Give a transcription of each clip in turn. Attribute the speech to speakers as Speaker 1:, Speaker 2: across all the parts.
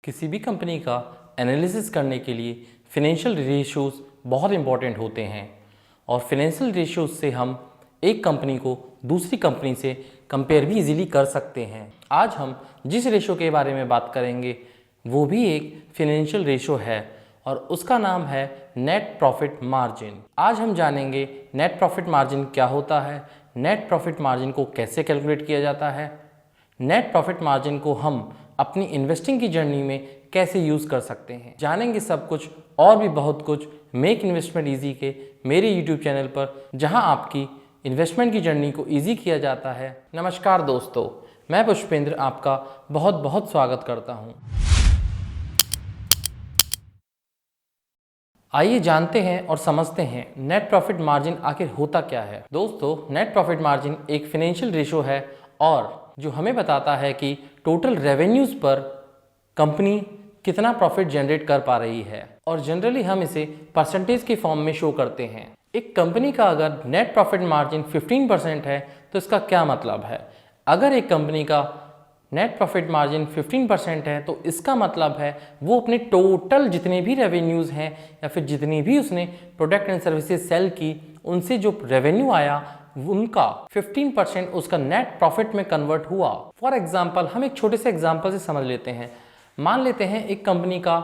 Speaker 1: किसी भी कंपनी का एनालिसिस करने के लिए फिनेंशियल रेशियोज बहुत इंपॉर्टेंट होते हैं और फिनेंशियल रेशियोज से हम एक कंपनी को दूसरी कंपनी से कंपेयर भी इजीली कर सकते हैं। आज हम जिस रेशियो के बारे में बात करेंगे वो भी एक फिनेंशियल रेशियो है और उसका नाम है नेट प्रॉफिट मार्जिन। आज हम जानेंगे नेट प्रॉफिट मार्जिन क्या होता है, नेट प्रॉफिट मार्जिन को कैसे कैलकुलेट किया जाता है, नेट प्रॉफिट मार्जिन को हम अपनी इन्वेस्टिंग की जर्नी में कैसे यूज़ कर सकते हैं। जानेंगे सब कुछ और भी बहुत कुछ मेक इन्वेस्टमेंट ईजी के मेरे यूट्यूब चैनल पर, जहां आपकी इन्वेस्टमेंट की जर्नी को ईजी किया जाता है। नमस्कार दोस्तों, मैं पुष्पेंद्र आपका बहुत बहुत स्वागत करता हूं। आइए जानते हैं और समझते हैं नेट प्रॉफिट मार्जिन आखिर होता क्या है। दोस्तों, नेट प्रॉफिट मार्जिन एक फिनेंशियल रेशो है और जो हमें बताता है कि टोटल रेवेन्यूज पर कंपनी कितना प्रॉफिट जनरेट कर पा रही है और जनरली हम इसे परसेंटेज के फॉर्म में शो करते हैं। एक कंपनी का अगर नेट प्रॉफिट मार्जिन 15% है तो इसका क्या मतलब है। अगर एक कंपनी का नेट प्रॉफिट मार्जिन 15% है तो इसका मतलब है वो अपने टोटल जितने भी रेवेन्यूज़ हैं या फिर जितनी भी उसने प्रोडक्ट एंड सर्विसेज सेल की, उनसे जो रेवेन्यू आया उनका 15% उसका नेट प्रॉफिट में कन्वर्ट हुआ। फॉर एग्जाम्पल, हम एक छोटे से एग्जाम्पल से समझ लेते हैं। मान लेते हैं एक कंपनी का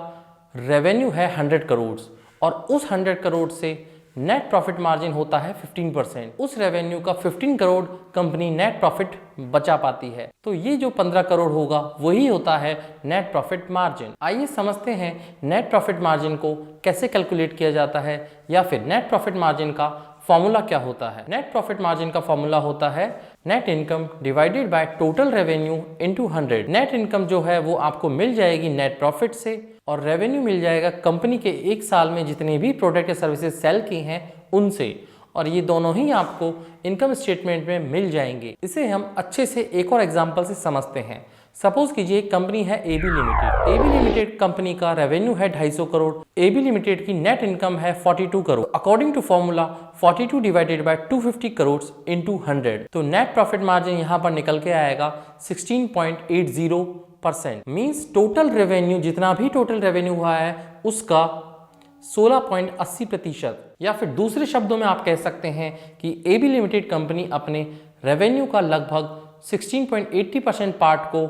Speaker 1: रेवेन्यू है 100 करोड़ और उस 100 करोड़ से नेट प्रॉफिट मार्जिन होता है 15%। उस रेवेन्यू का 15 करोड़ कंपनी नेट प्रॉफिट बचा पाती है, तो ये जो 15 करोड़ होगा वही होता है नेट प्रॉफिट मार्जिन। आइए समझते हैं नेट प्रॉफिट मार्जिन को कैसे कैलकुलेट किया जाता है या फिर नेट प्रॉफिट मार्जिन का फॉर्मूला क्या होता है। नेट प्रॉफिट मार्जिन का फॉर्मूला होता है net income divided by total revenue into 100। Net income जो है वो आपको मिल जाएगी नेट प्रॉफिट से और रेवेन्यू मिल जाएगा कंपनी के एक साल में जितने भी प्रोडक्ट या सर्विसेज सेल की हैं उनसे, और ये दोनों ही आपको इनकम स्टेटमेंट में मिल जाएंगे। इसे हम अच्छे से एक और एग्जांपल से समझते हैं। सपोज कीजिए एक कंपनी है AB limited. AB limited company का रेवेन्यू है 250 करोड़। एबी लिमिटेड की नेट इनकम है 42 crore. According to formula 42 divided by 250 crore into 100, तो नेट प्रॉफिट मार्जिन यहाँ पर निकल के आएगा 16.80%। मींस टोटल रेवेन्यू, जितना भी टोटल रेवेन्यू हुआ है उसका 16.80%। या फिर दूसरे शब्दों में आप कह सकते हैं कि एबी लिमिटेड कंपनी अपने रेवेन्यू का लगभग 16.80% पार्ट को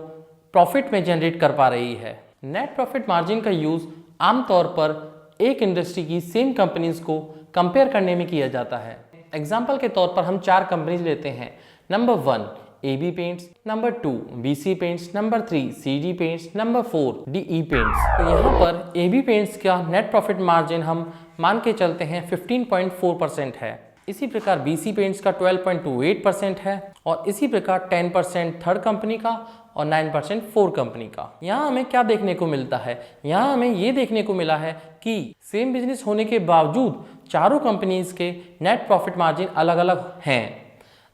Speaker 1: प्रॉफिट में जनरेट कर पा रही है। नेट प्रॉफिट मार्जिन का यूज आमतौर पर एक इंडस्ट्री की सेम कंपनीज को कंपेयर करने में किया जाता है। एग्जाम्पल के तौर पर हम 4 कंपनीज लेते हैं। Number 1 AB paints, number 2 BC paints, number 3 CG paints, number 4 DE paints. तो यहाँ पर एबी पेंट्स का नेट प्रॉफिट मार्जिन हम मान के चलते हैं 15.4% है। इसी प्रकार बीसी पेंट्स का 12.28% है और इसी प्रकार 10% थर्ड कंपनी का और 9% फोर्थ कंपनी का। यहाँ हमें क्या देखने को मिलता है, यहाँ हमें ये देखने को मिला है कि सेम बिजनेस होने के बावजूद चारों कंपनीज के नेट प्रॉफिट मार्जिन अलग अलग हैं।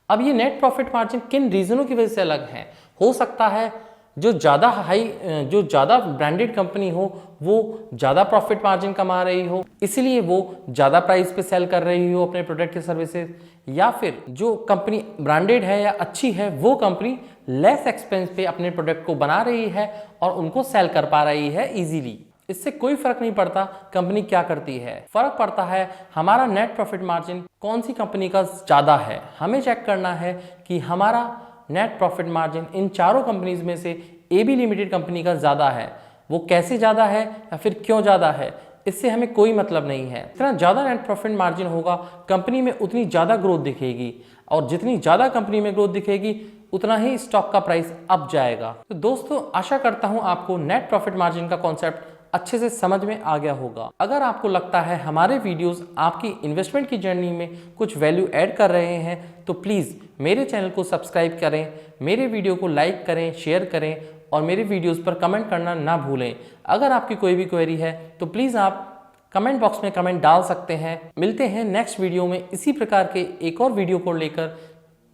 Speaker 1: अब ये नेट प्रॉफिट मार्जिन किन रीजनों की वजह से अलग हैं। हो सकता है जो ज़्यादा ब्रांडेड कंपनी हो वो ज़्यादा प्रॉफिट मार्जिन कमा रही हो, इसलिए वो ज़्यादा प्राइस पे सेल कर रही हो अपने प्रोडक्ट या सर्विसेज, या फिर जो कंपनी ब्रांडेड है या अच्छी है वो कंपनी लेस एक्सपेंस पे अपने प्रोडक्ट को बना रही है और उनको सेल कर पा रही है इजीली। इससे कोई फर्क नहीं पड़ता कंपनी क्या करती है, फर्क पड़ता है हमारा नेट प्रॉफिट मार्जिन कौन सी कंपनी का ज़्यादा है। हमें चेक करना है कि हमारा नेट प्रॉफिट मार्जिन इन चारों कंपनीज में से एबी लिमिटेड कंपनी का ज़्यादा है। वो कैसे ज़्यादा है या फिर क्यों ज़्यादा है, इससे हमें कोई मतलब नहीं है। जितना ज़्यादा नेट प्रॉफिट मार्जिन होगा कंपनी में उतनी ज़्यादा ग्रोथ दिखेगी और जितनी ज़्यादा कंपनी में ग्रोथ दिखेगी उतना ही स्टॉक का प्राइस अप जाएगा। तो दोस्तों, आशा करता हूँ आपको नेट प्रॉफिट मार्जिन का कॉन्सेप्ट अच्छे से समझ में आ गया होगा। अगर आपको लगता है हमारे वीडियोस आपकी इन्वेस्टमेंट की जर्नी में कुछ वैल्यू ऐड कर रहे हैं तो प्लीज़ मेरे चैनल को सब्सक्राइब करें, मेरे वीडियो को लाइक करें, शेयर करें और मेरे वीडियोस पर कमेंट करना ना भूलें। अगर आपकी कोई भी क्वेरी है तो प्लीज़ आप कमेंट बॉक्स में कमेंट डाल सकते हैं। मिलते हैं नेक्स्ट वीडियो में इसी प्रकार के एक और वीडियो को लेकर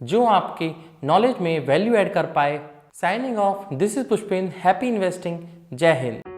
Speaker 1: जो आपके नॉलेज में वैल्यू ऐड कर पाए। Signing off, this is Pushpendra. Happy investing. जय हिंद।